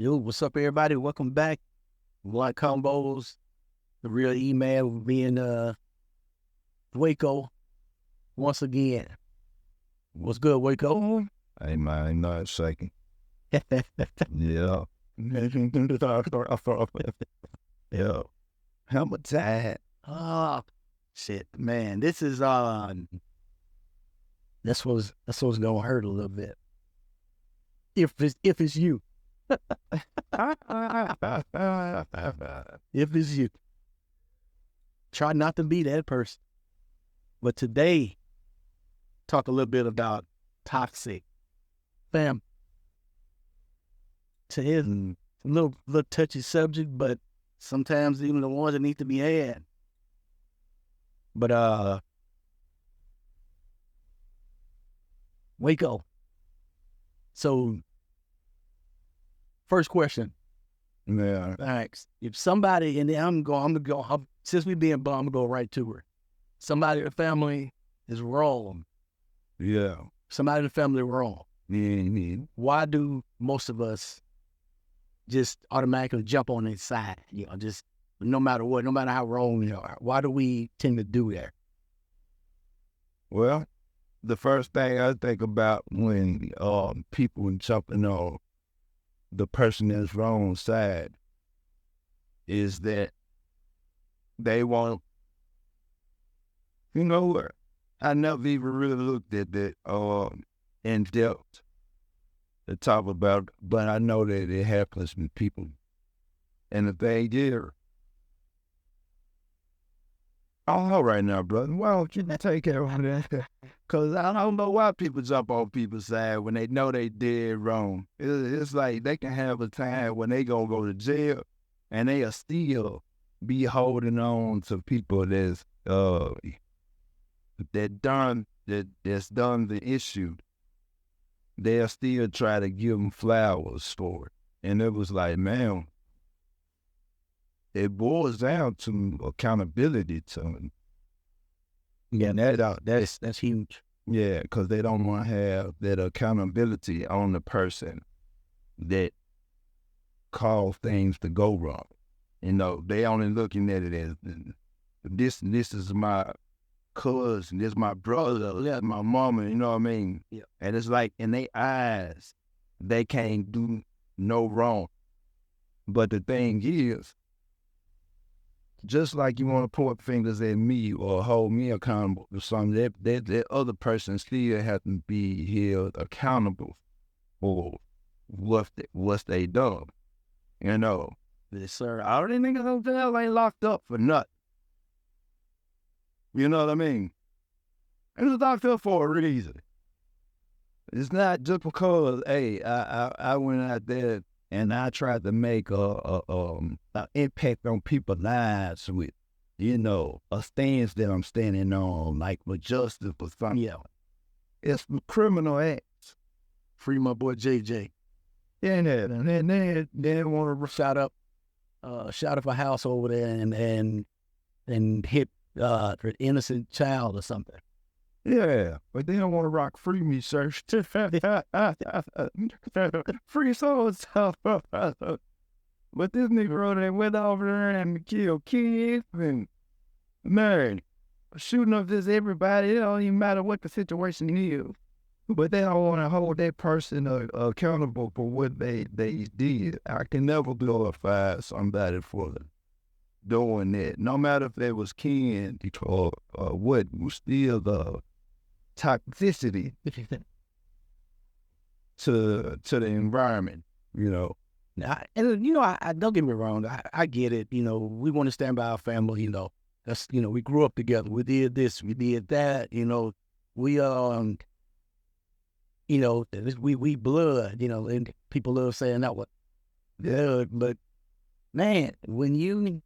Yo, what's up, everybody? Welcome back. Like Convoz, the real email, me and Waco once again. What's good, Waco? Hey man, not a second. Yeah. Yeah. How much time? Oh, shit, man. This was gonna hurt a little bit. If it's you. If it's you. Try not to be that person. But today, talk a little bit about toxic fam. To his little touchy subject, but sometimes even the ones that need to be had. But Waco. So first question. Yeah. Thanks. If somebody, and then I'm gonna go since we being bum, I'm gonna go right to her. Somebody in the family is wrong. Yeah. Somebody in the family wrong. Mm-hmm. Why do most of us just automatically jump on their side? Just no matter what, no matter how wrong we are. Why do we tend to do that? Well, the first thing I think about when people jumping on the person that's wrong side is that they want, I never even really looked at that in depth to talk about, but I know that it happens with people. And the thing is, I don't know right now, brother. Why don't you take care of that? Because I don't know why people jump on people's side when they know they did wrong. It's like they can have a time when they gonna go to jail and they'll still be holding on to people that's done the issue. They'll still try to give them flowers for it. And it was like, man, it boils down to accountability to them. Yeah, that's huge. Yeah, because they don't want to have that accountability on the person that caused things to go wrong. They only looking at it as this is my cousin, this is my brother, that's my mama, you know what I mean? Yeah. And it's like in their eyes, they can't do no wrong. But the thing is, just like you want to point fingers at me or hold me accountable for something, that other person still has to be held accountable for what they done. Yes, sir. All these niggas on jail ain't locked up for nothing. You know what I mean? It was locked up for a reason. It's not just because, hey, I went out there and I tried to make an impact on people's lives with, a stance that I'm standing on, like with justice or something. Yeah. It's criminal acts. Free my boy JJ. Yeah, and they want to Shot up a house over there and hit an innocent child or something. Yeah, but they don't want to rock free me, sir. Free souls. But this nigga they went over there and killed kids and man, shooting up just everybody. It don't even matter what the situation is. But they don't want to hold that person accountable for what they did. I can never glorify somebody for doing that. No matter if they was kin or what, was still the toxicity to the environment, I don't get me wrong. I get it. We want to stand by our family. That's we grew up together. We did this. We did that. We blood. And people love saying that. What? Yeah, but man, when you,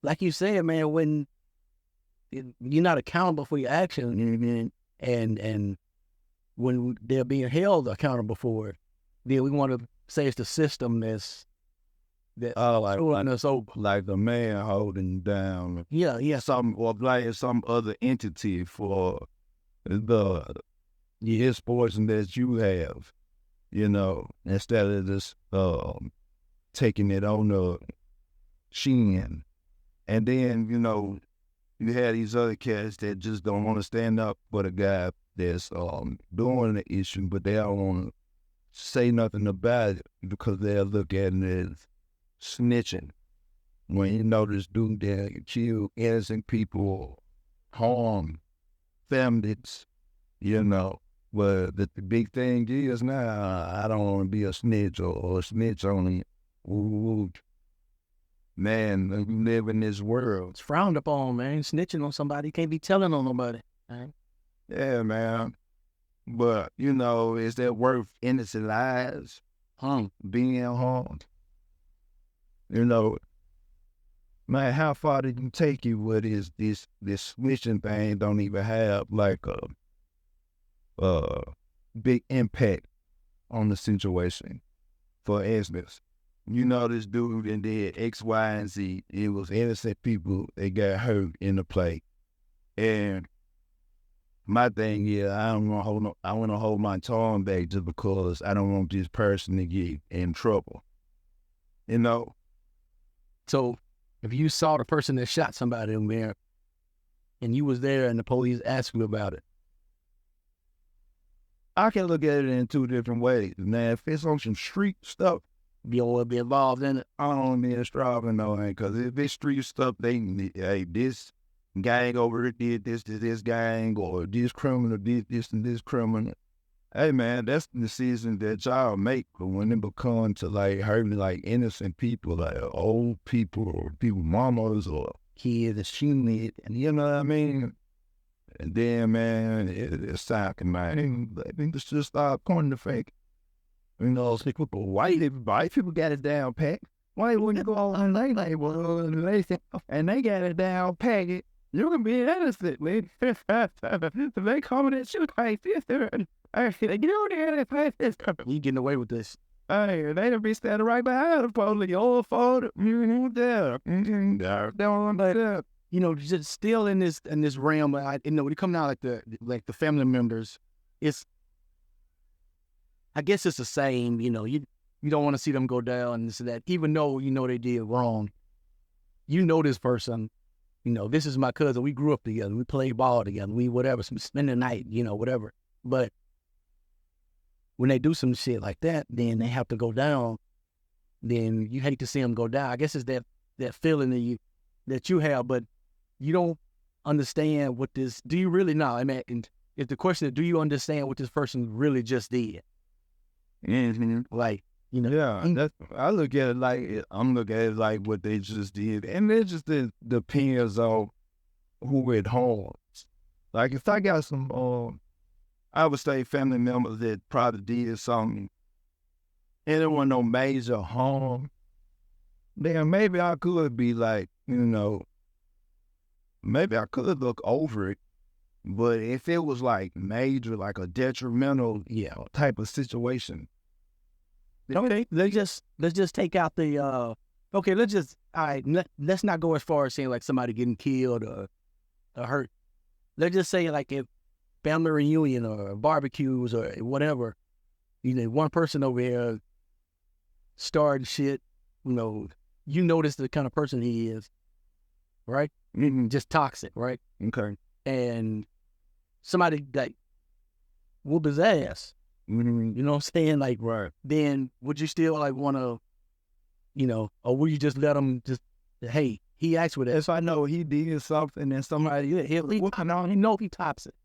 like you said, man, when you're not accountable for your actions, and when they're being held accountable for it, then we want to say it's the system that's holding us over, like the man holding down, some other entity for his portion that you have. instead of just taking it on the chin. And then, you have these other cats that just don't want to stand up for the guy that's doing the issue, but they don't want to say nothing about it because they'll look at it as snitching. When this dude that killed innocent people, harm families, but the big thing is now I don't want to be a snitch or a snitch only. Ooh, man, we live in this world. It's frowned upon, man. Snitching on somebody, can't be telling on nobody. Right? Yeah, man. But, is that worth innocent lives? Being harmed? Man, how far did you take it with this switching thing don't even have like a big impact on the situation? For instance, this dude and did X, Y, and Z. It was innocent people that got hurt in the play. And my thing is, I want to hold my tongue back just because I don't want this person to get in trouble. So if you saw the person that shot somebody in there and you was there and the police asked you about it, I can look at it in two different ways. Now, if it's on some street stuff, you don't want to be involved in it. I don't need to strive because if it's street stuff, hey, this gang over here did this to this gang, or this criminal did this to this criminal. Hey, man, that's the decision that y'all make. But when it becomes to like hurting like innocent people, like old people or people mamas or kids, shooting it, and you know what I mean? And then, man, it's talking, man. I think let's just start pointing the fake. White people got it down pat. Why wouldn't you go on like, well, and they got it down pat. You can be innocent, man. They coming at you like this. They get over there and pass this. You getting away with this. Hey, they don't be standing right behind the police. All photo. Just still in this realm. When you come down like the family members, I guess it's the same. You don't want to see them go down and this and that, even though they did wrong. This person. This is my cousin. We grew up together. We played ball together. We whatever, spend the night. Whatever. But when they do some shit like that, then they have to go down. Then you hate to see them go down. I guess it's that feeling that you have, but you don't understand what this. Do you really know? I mean, if the question is, do you understand what this person really just did? Like, Yeah, I look at it like I'm looking at it like what they just did, and it just depends on who it harms. Like if I got some, I would say family members that probably did something, and there wasn't no major harm, then maybe I could be like, maybe I could look over it. But if it was like major, like a detrimental, type of situation. Okay, let's just take out the okay, let's not go as far as saying like somebody getting killed or hurt. Let's just say like if family reunion or barbecues or whatever, one person over here starting shit, you notice the kind of person he is, right? Just toxic, right? Okay. And somebody like whoop his ass. You know what I'm saying? Like, right. Then would you still like want to, or would you just let him hey, he asked for that. If I know he did something and somebody, he know he toxic.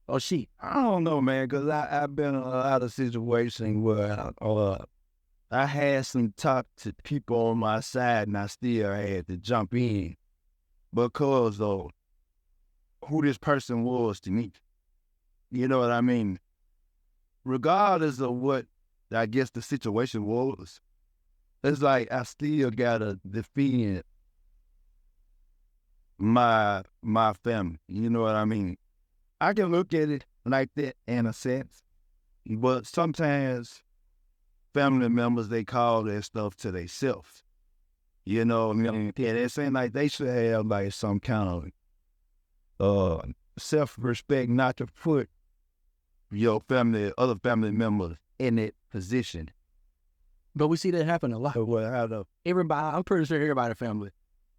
Or she. I don't know, man, because I've been in a lot of situations where I had some toxic people on my side and I still had to jump in because of who this person was to me. You know what I mean? Regardless of what I guess the situation was, it's like I still gotta defend my family. You know what I mean? I can look at it like that in a sense, but sometimes family members, they call that stuff to themselves. You know what I mean? Yeah, they're saying like they should have like some kind of self-respect not to put your family, other family members in that position. But we see that happen a lot. Everybody, I'm pretty sure everybody in the family.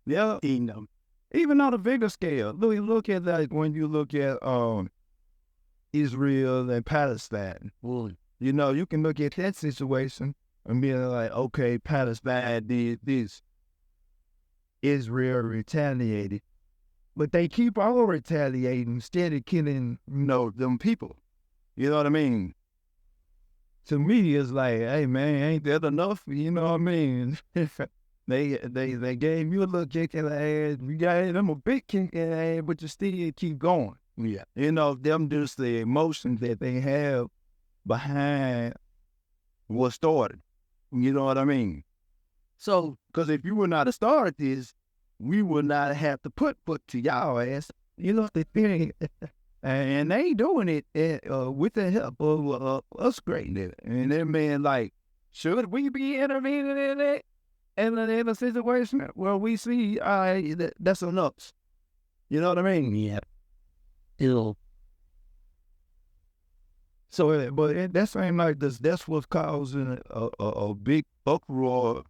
Yeah. Even on a bigger scale, look at like when you look at Israel and Palestine. You know, you can look at that situation and be like, okay, Palestine did this. Israel retaliated. But they keep on retaliating instead of killing, them people. You know what I mean? To me, it's like, hey, man, ain't that enough? You know what I mean? They gave you a little kick in the ass. You gave them a big kick in the ass, but you still keep going. Yeah. Them just the emotions that they have behind what started. You know what I mean? So, because if you would not have started this, we would not have to put to y'all ass. The thing. And they ain't doing it with the help of us creating it. And that man, like, should we be intervening in it? In a situation where we see that's enough. You know what I mean? Yeah. It'll. So, but that same like this, that's what's causing a big uproar.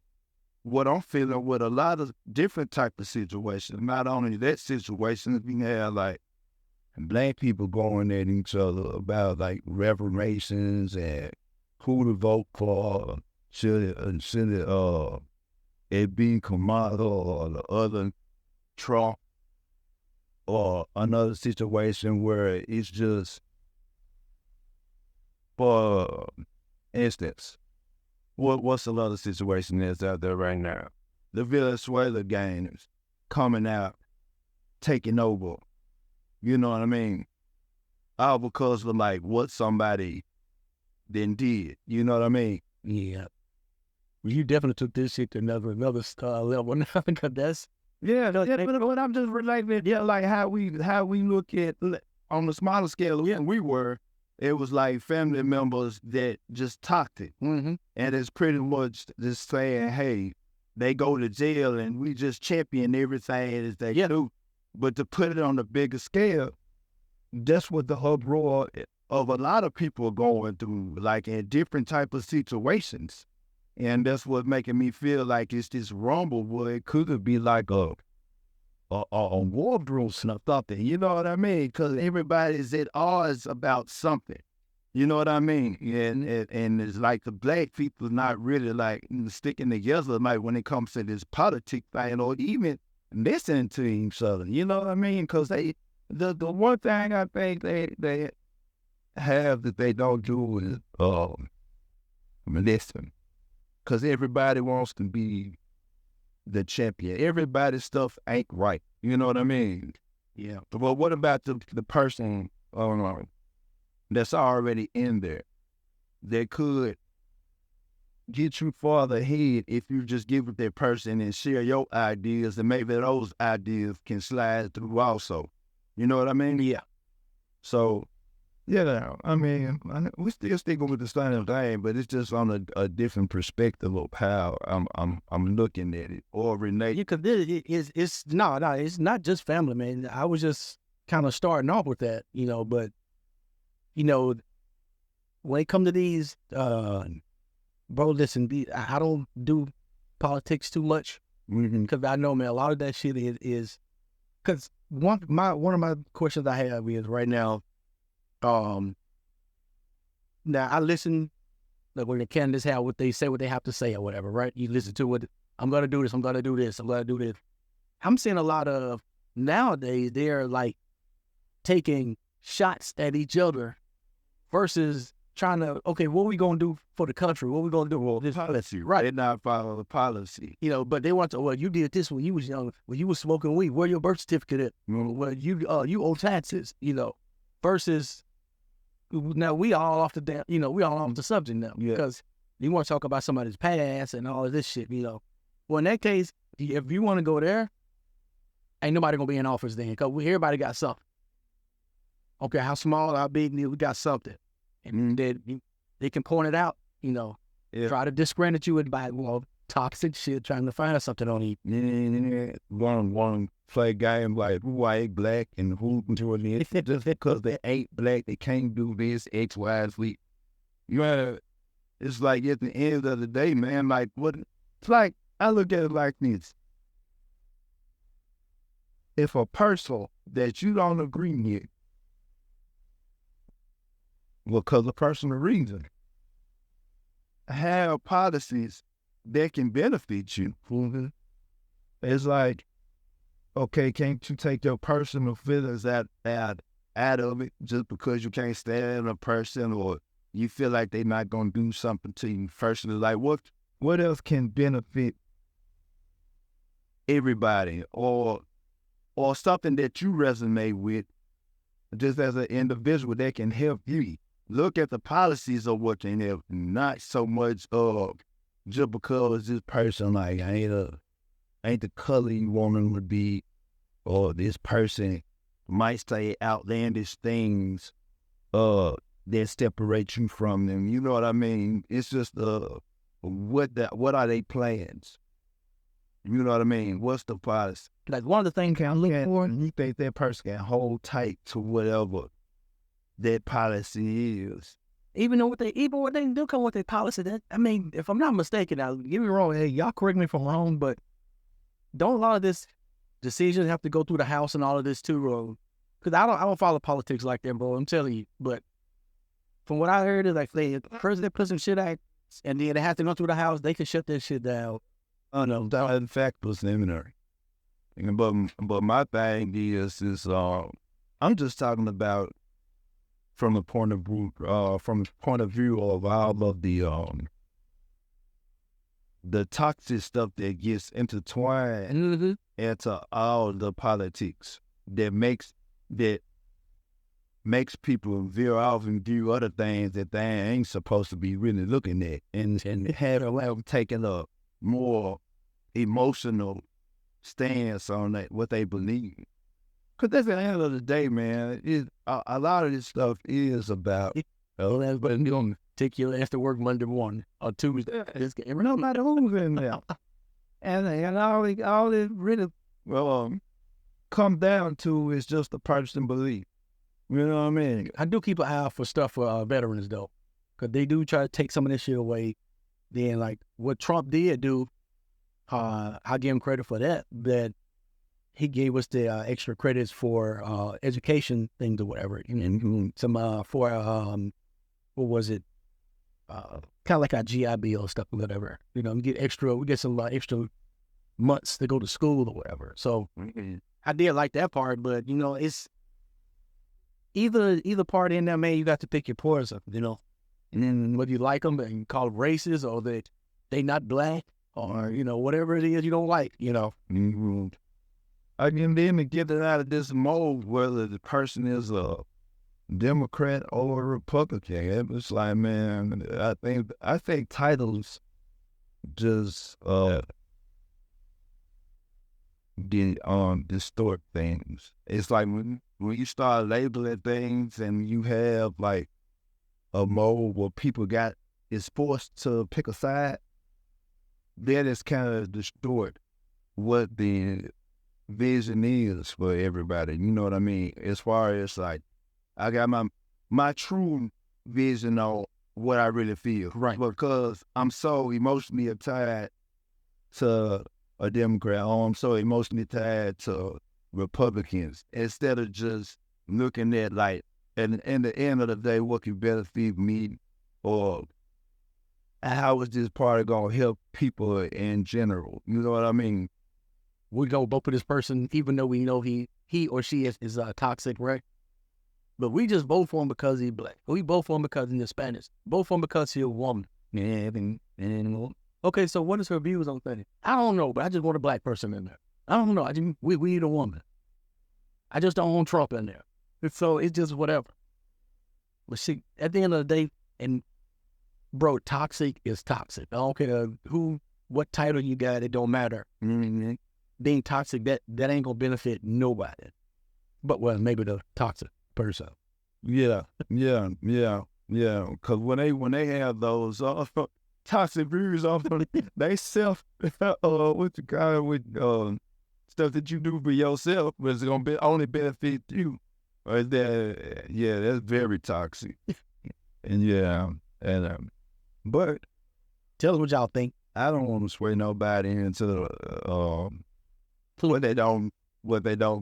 What I'm feeling with a lot of different type of situations. Not only that situation, we have like Black people going at each other about like reparations and who to vote for. Should it be Kamala or the other Trump, or another situation where it's just, for instance, what's another situation that's out there right now? The Venezuela gangs coming out, taking over. You know what I mean? All because of like what somebody then did. You know what I mean? Yeah. You definitely took this shit to another level now, because that's but I'm just relating, like how we look at on the smaller scale. When we were, it was like family members that just talked it, and it's pretty much just saying, hey, they go to jail, and we just champion everything as they do. But to put it on a bigger scale, that's what the uproar of a lot of people are going through, like in different type of situations. And that's what making me feel like it's this rumble where it could be like a war bruise or something. You know what I mean? Because everybody's at odds about something. You know what I mean? And it's like the Black people not really like sticking together, like when it comes to this politic thing, or even listening to each other. You know what I mean? Because the one thing I think they have that they don't do is listen. Because everybody wants to be the champion. Everybody's stuff ain't right. You know what I mean? Yeah. But what about the person that's already in there that could get you farther ahead if you just give it that person and share your ideas, and maybe those ideas can slide through also. You know what I mean? Yeah. So, I mean, we're still sticking with the same thing, but it's just on a different perspective of how I'm looking at it or relate. Because it's not just family, man. I was just kind of starting off with that, but when it comes to these, bro, listen, I don't do politics too much, because I know, man, a lot of that shit is because one of my questions I have is right now. Now I listen, like when the candidates have what they say, what they have to say or whatever, right? You listen to what, I'm going to do this, I'm going to do this, I'm going to do this. I'm seeing a lot of, nowadays, they're like taking shots at each other versus trying to, okay, what are we going to do for the country? What are we going to do? Well, this policy, right? They're not following the policy. But they want to, well, you did this when you was young, when you was smoking weed, where your birth certificate at? Well, you owe taxes, versus, now we all off the we all off the subject now, because you want to talk about somebody's past and all of this shit, Well, in that case, if you want to go there, ain't nobody gonna be in office then, because everybody got something. Okay, how small, how big, we got something, and they can point it out, try to discredit you by toxic shit, trying to find something on you. One play game like who ain't black and who doing this. Just because they ain't black, they can't do this, X, Y, Z. it's like at the end of the day, man, like what, it's like, I look at it like this. If a person that you don't agree with, because of personal reason, have policies that can benefit you, it's like, okay, can't you take your personal feelings out of it just because you can't stand a person or you feel like they're not going to do something to you personally? Like, what else can benefit everybody, or something that you resonate with just as an individual that can help you? Look at the policies of what can help, not so much of just because this person like ain't the color you want them to be, or this person might say outlandish things that separate you from them. You know what I mean? It's just what are they plans? You know what I mean? What's the policy? Like one of the things I look for, You think that person can hold tight to whatever that policy is. even what they do come with their policy. That, I mean, if I'm not mistaken, now get me wrong, hey, y'all correct me if I'm wrong, but don't a lot of this decisions have to go through the House and all of this too, because I don't follow politics like that, bro. I'm telling you. But from what I heard is like, the president put some shit out, and then they have to go through the House. They can shut that shit down. Oh no, that in fact preliminary. But my thing is I'm just talking about from the point of view of all of the toxic stuff that gets intertwined into all the politics that makes people veer off and do other things that they ain't supposed to be really looking at, and have taken a more emotional stance on that, what they believe. Because at the end of the day, man, a lot of this stuff is about, But you don't take your ass to work Monday morning or Tuesday. no matter who's in there. And all it really come down to is just a personal belief. You know what I mean? I do keep an eye out for stuff for veterans, though, because they do try to take some of this shit away. Then, like, what Trump did do, I give him credit for that he gave us the extra credits for education things or whatever. And some for, what was it? Kind of like our GI Bill stuff or whatever. You know, we get some extra months to go to school or whatever. So I did like that part, but, you know, it's either party in there, man, you got to pick your poison, you know. And then whether you like them and call them racist or that they not black or, you know, whatever it is you don't like, you know. And then to get it out of this mold, whether the person is a Democrat or a Republican, it's like, man, I think titles just distort things. It's like when you start labeling things and you have like a mold where people is forced to pick a side, then it's kind of distort what the vision is for everybody. You know what I mean? As far as like, I got my true vision on what I really feel. Right. Because I'm so emotionally tied to a Democrat, or I'm so emotionally tied to Republicans, instead of just looking at like, and in the end of the day, what can benefit me, or how is this party gonna help people in general? You know what I mean? We go vote for this person, even though we know he or she is toxic, right? But we just vote for him because he's black. We vote for him because he's Spanish. Vote for him because he's a woman. Okay, so what is her views on things? I don't know, but I just want a black person in there. I don't know. We need a woman. I just don't want Trump in there. So it's just whatever. But see, at the end of the day, and bro, toxic is toxic. I don't care what title you got, it don't matter. Being toxic, that ain't gonna benefit nobody. But well, maybe the toxic person. Yeah. Because when they have those toxic views off them, they what you call it, with stuff that you do for yourself, but it's gonna only benefit you. That's very toxic. And But Tell us what y'all think. I don't want to sway nobody into what they don't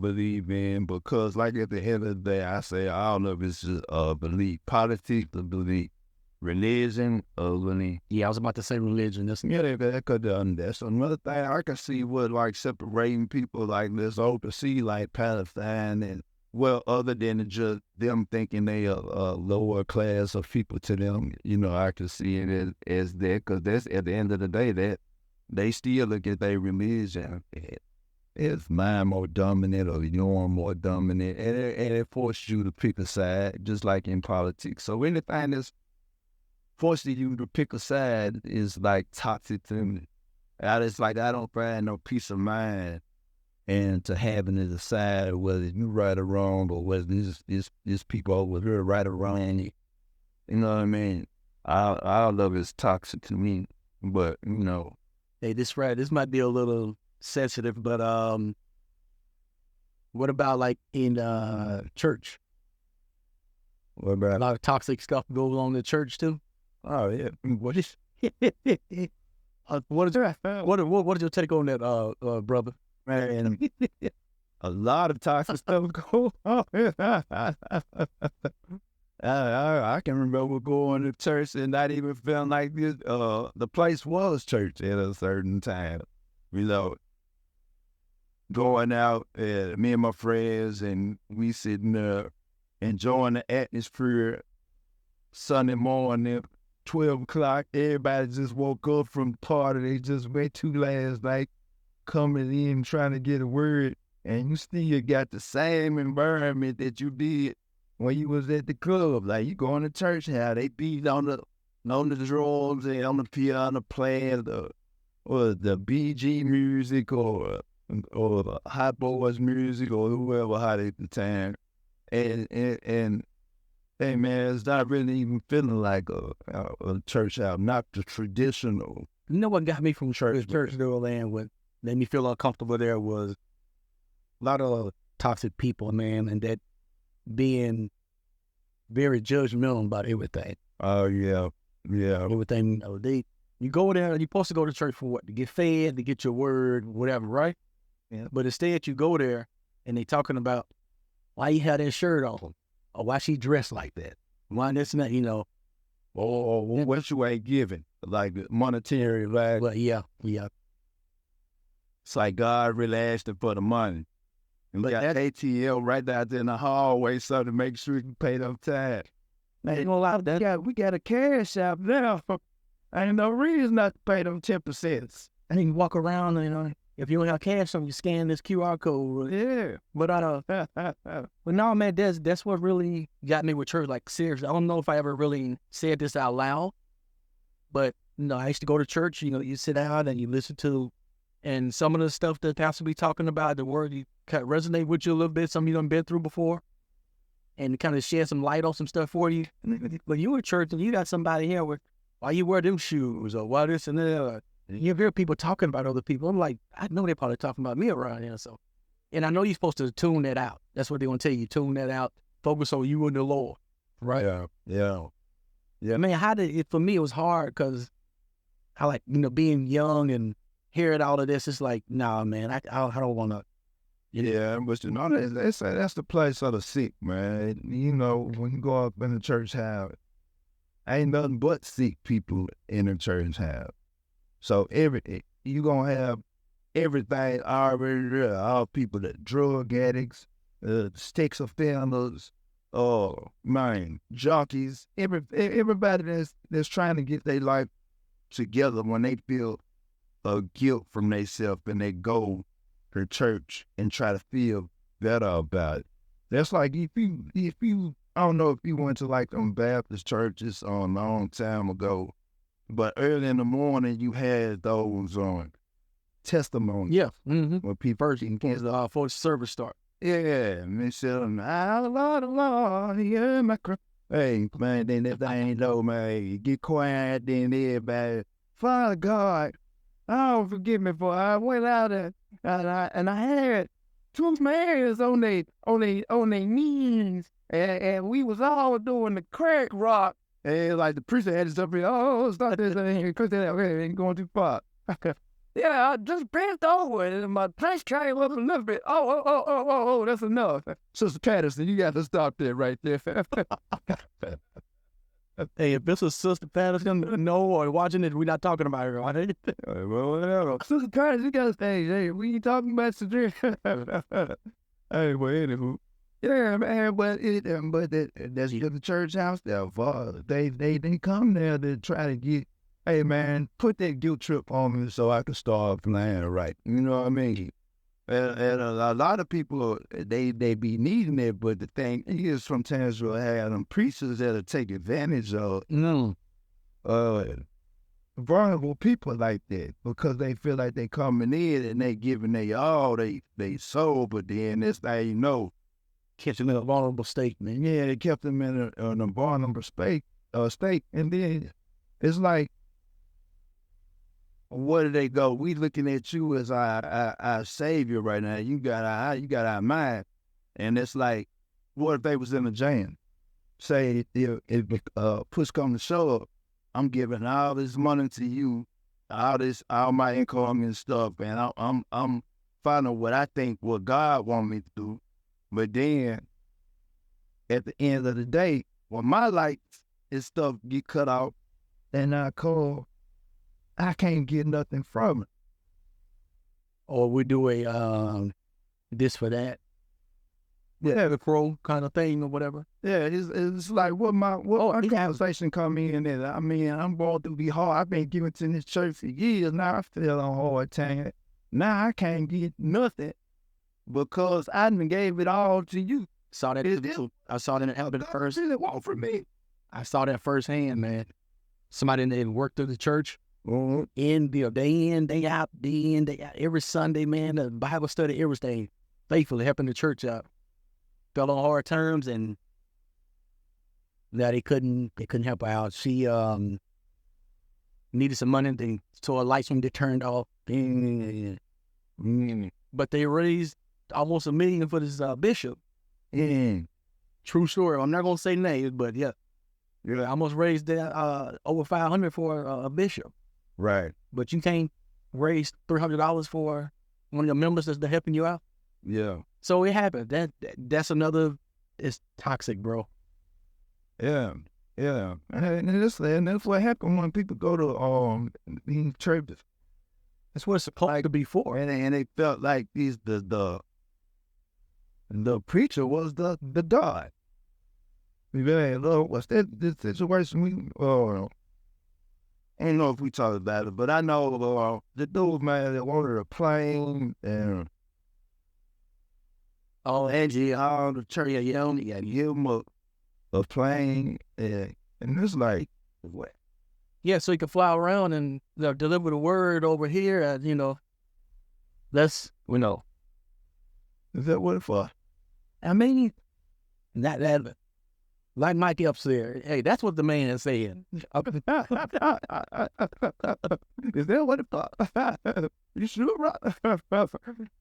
believe in, because like at the end of the day, I say all of it's just belief. Politics, a belief. Religion, a belief. Yeah, I was about to say religion. That's That's another thing I can see with like separating people like this overseas, like Palestine, and well, other than just them thinking they are a lower class of people to them, I can see it as that, because that's at the end of the day that they still look at their religion as mine more dominant or yours more dominant, and it forces you to pick a side, just like in politics. So anything that's forcing you to pick a side is like toxic to me. I don't find no peace of mind and to having to decide whether you right or wrong, or whether these people over here right or wrong. You know what I mean? All of it's toxic to me. But hey, this might be a little sensitive, but what about like in church? what A about? lot of toxic stuff goes on in the church too. Oh yeah, What is what is your take on that, brother? man, a lot of toxic stuff go on. I can remember going to church and not even feeling like this. The place was church at a certain time. Going out, me and my friends, and we sitting there enjoying the atmosphere. Sunday morning, 12 o'clock, everybody just woke up from the party they just went to last night, coming in trying to get a word, and you still got the same environment that you did when you was at the club. Like you going to church now, they beat on the drums and on the piano playing the BG music or the Hot Boys music or whoever hot at the time, and hey man, it's not really even feeling like a church out, not the traditional. You know what got me from church though, and what made me feel uncomfortable there was a lot of toxic people, man, and that being very judgmental about everything. Oh yeah. Everything, you go there, you're supposed to go to church for what? To get fed, to get your word, whatever, right? Yeah. But instead you go there and they talking about why you had that shirt on, or why she dressed like that. Why this and that, Or what you ain't giving, like monetary value. Well, yeah. It's like God really asked them for the money. And But got ATL right out there in the hallway so to make sure you can pay them tax. Man, you gonna allow that? We got a cash out now. Ain't no reason not to pay them 10%. And you can walk around, if you don't have cash on you, scan this QR code. Yeah. But no, man, that's what really got me with church. Like seriously, I don't know if I ever really said this out loud, but I used to go to church. You sit down and you listen to, and some of the stuff that pastor be talking about, the word you kind of resonate with you a little bit. Some you done been through before, and kind of shed some light on some stuff for you. But you in church and you got somebody here with why you wear them shoes or why this and that. You hear people talking about other people. I'm like, I know they're probably talking about me around here. So, and I know you're supposed to tune that out. That's what they want to tell you. Tune that out. Focus on you and the Lord. Right? Yeah. Man, for me, it was hard because I like, being young and hearing all of this. It's like, nah, man, I don't want to. Yeah, but that's the place of the sick, man. When you go up in the church house, ain't nothing but sick people in the church house. So you gonna have everything already there. All people that drug addicts, sex offenders, junkies, everybody that's trying to get their life together when they feel guilt from themselves and they go to church and try to feel better about it. That's like if you I don't know if you went to like them Baptist churches a long time ago, but early in the morning you had those testimonies. Yeah. Mm-hmm. When people First, before the service start. Yeah, and they said, Lord, yeah, my cry. Hey, man, then that thing ain't low, man. You get quiet, then everybody, Father God, oh, forgive me for I went out there and I had two Marys on their knees, and we was all doing the crack rock And like the preacher had to jump in, oh, stop this, okay, ain't going too far. Yeah, I just bent over and my punch came up a little bit. Oh, that's enough. Sister Patterson, you got to stop there right there. Hey, if this was Sister Patterson, no, or watching it, we're not talking about her, right? Well, whatever. Sister Patterson, you got to stay. Hey, we ain't talking about Sister. Hey, well, anywho. Yeah, man, but that's the church house there. They come there to try to get, hey, man, put that guilt trip on me so I can start playing right. You know what I mean? And a lot of people, they be needing it, but the thing is, sometimes we'll have them preachers that'll take advantage of vulnerable people like that because they feel like they coming in and they giving they all, they soul, but then that's how you know. Kept them in a vulnerable state, man. Yeah, they kept them in a vulnerable state, and then it's like, where do they go? We looking at you as our savior right now. You got our mind, and it's like, what if they was in a jam? Say if push come to shove, I'm giving all this money to you, all my income and stuff, and I'm finding what God want me to do. But then, at the end of the day, when my lights and stuff get cut off, and I can't get nothing from it. Or we do a this for that. Yeah, the pro kind of thing or whatever. Yeah, it's like what my conversation come in and I mean, I'm going through the hard. I've been giving to this church for years now. I feel on hard time. Now I can't get nothing. Because I done gave it all to you. Saw that. I saw that happen first. Want from me. I saw that firsthand, man. Somebody that worked through the church, day in, day out, every Sunday, man. The Bible study, everything, faithfully helping the church out. Fell on hard terms, and that they couldn't help her out. She needed some money, so her lights when they turned off. But they raised almost $1 million for this bishop. True story. I'm not gonna say names, but yeah, almost raised that over $500 for a bishop. Right. But you can't raise $300 for one of your members that's helping you out. Yeah. So it happened. That's another. It's toxic, bro. Yeah. Yeah. And that's what happened when people go to these churches. That's what it's supposed to be for. And they felt like the preacher was the God. What's this situation? I don't know if we talked about it, but I know the dude, man, that wanted a plane and Angie, all the church, you only got to give him a plane, and it's like, what? Yeah, so you can fly around and deliver the word over here, Is that what it's for? I mean, that like Mikey upstairs. Hey, that's what the man is saying. Is that what it's for? You sure, right?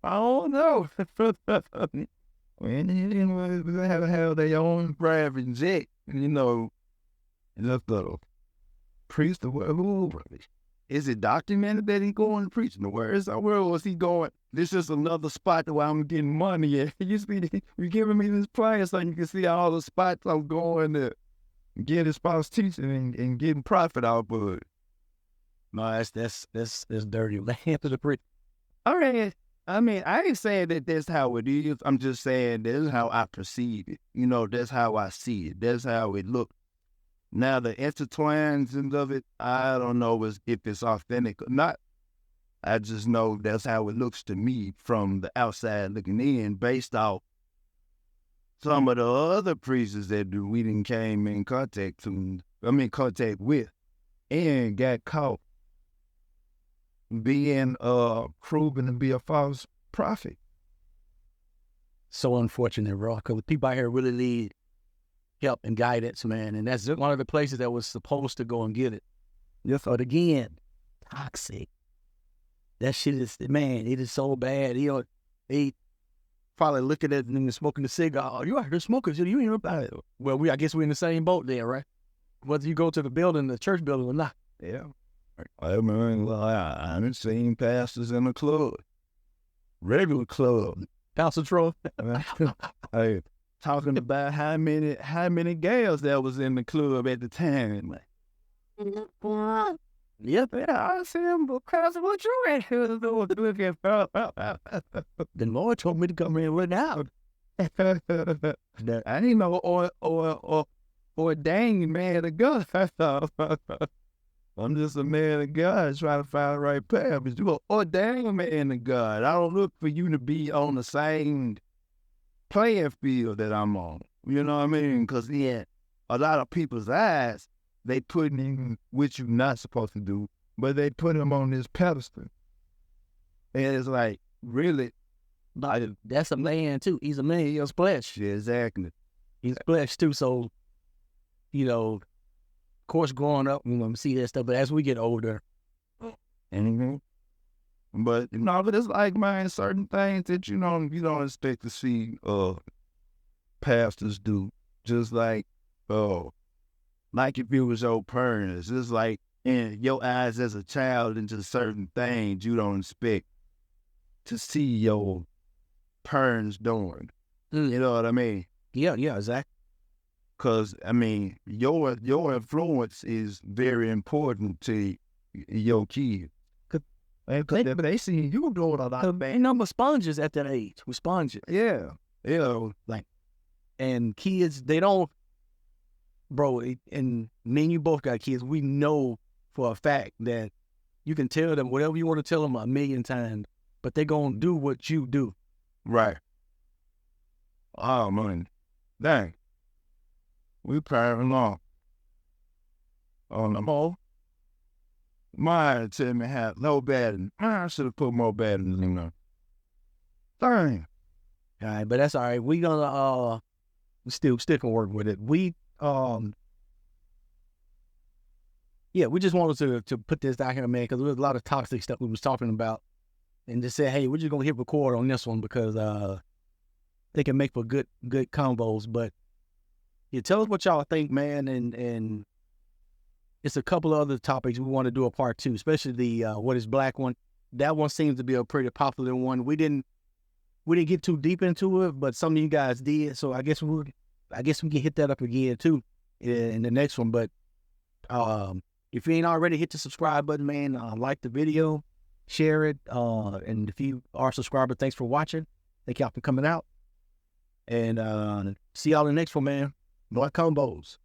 I don't know. Anyway, we have their own private jet, just the priest or whatever. Is it documented that he going to preach? Where was he going? This is another spot where I'm getting money at. You're giving me this plane so you can see all the spots I'm going to get his false teaching and getting profit out of it. No, that's dirty. Hand to the priest. All right. I mean, I ain't saying that that's how it is. I'm just saying this is how I perceive it. That's how I see it. That's how it looks. Now, the intertwines of it, I don't know if it's authentic or not. I just know that's how it looks to me from the outside looking in, based off some of the other preachers that we didn't came in contact with, and got caught being proven to be a false prophet. So unfortunate, bro, because people out here really need help and guidance, man, and that's one of the places that was supposed to go and get it. Yes, but again, toxic. That shit is, man, it is so bad. He probably looking at him and smoking a cigar. Oh, you out here smoking? You ain't about it. Well, I guess we're in the same boat there, right? whether you go to the building, the church building or not. Yeah. I mean, well, I done seen pastors in the club, regular club. Pastor Troy. Hey, talking about how many gals that was in the club at the time. Yep. Yeah, I see him because what you at here looking for. The Lord told me to come in right now. I ain't no ordained man of God. I'm just a man of God trying to find the right path. But you're an ordained man of God. I don't look for you to be on the same playing field that I'm on. You know what I mean? Because a lot of people's eyes, they put in what you're not supposed to do, but they put him on this pedestal. And it's like, really? But that's a man too. He's a man. He's flesh. Yeah, exactly. He's flesh too. So, of course, growing up, we see that stuff. But as we get older, Mm-hmm. But but it's like, man, certain things that you don't expect to see pastors do. Just like if it was your parents, it's like in your eyes as a child into certain things you don't expect to see your parents doing. You know what I mean? Yeah, exactly. Because, I mean, your influence is very important to your kids. They see you doing a lot of things. We're sponges at that age. We're sponges. Yeah. And kids, they don't, bro, and me and you both got kids. We know for a fact that you can tell them whatever you want to tell them 1,000,000 times, but they're going to do what you do. Right. Oh, man. Dang. We powering along. On the whole, mine tell me have no battery. I should have put more batteries in there. Dang. All right, but that's all right. We gonna still stick and work with it. We we just wanted to put this out here, man, because there was a lot of toxic stuff we was talking about, and just say, hey, we're just gonna hit record on this one because they can make for good combos. But tell us what y'all think, man, and it's a couple of other topics we want to do a part 2, especially the what is black one. That one seems to be a pretty popular one. We didn't get too deep into it, but some of you guys did. So I guess we can hit that up again too in the next one. But if you ain't already, hit the subscribe button, man. Like the video, share it, and if you are a subscriber, thanks for watching. Thank y'all for coming out, and see y'all in the next one, man. More combos.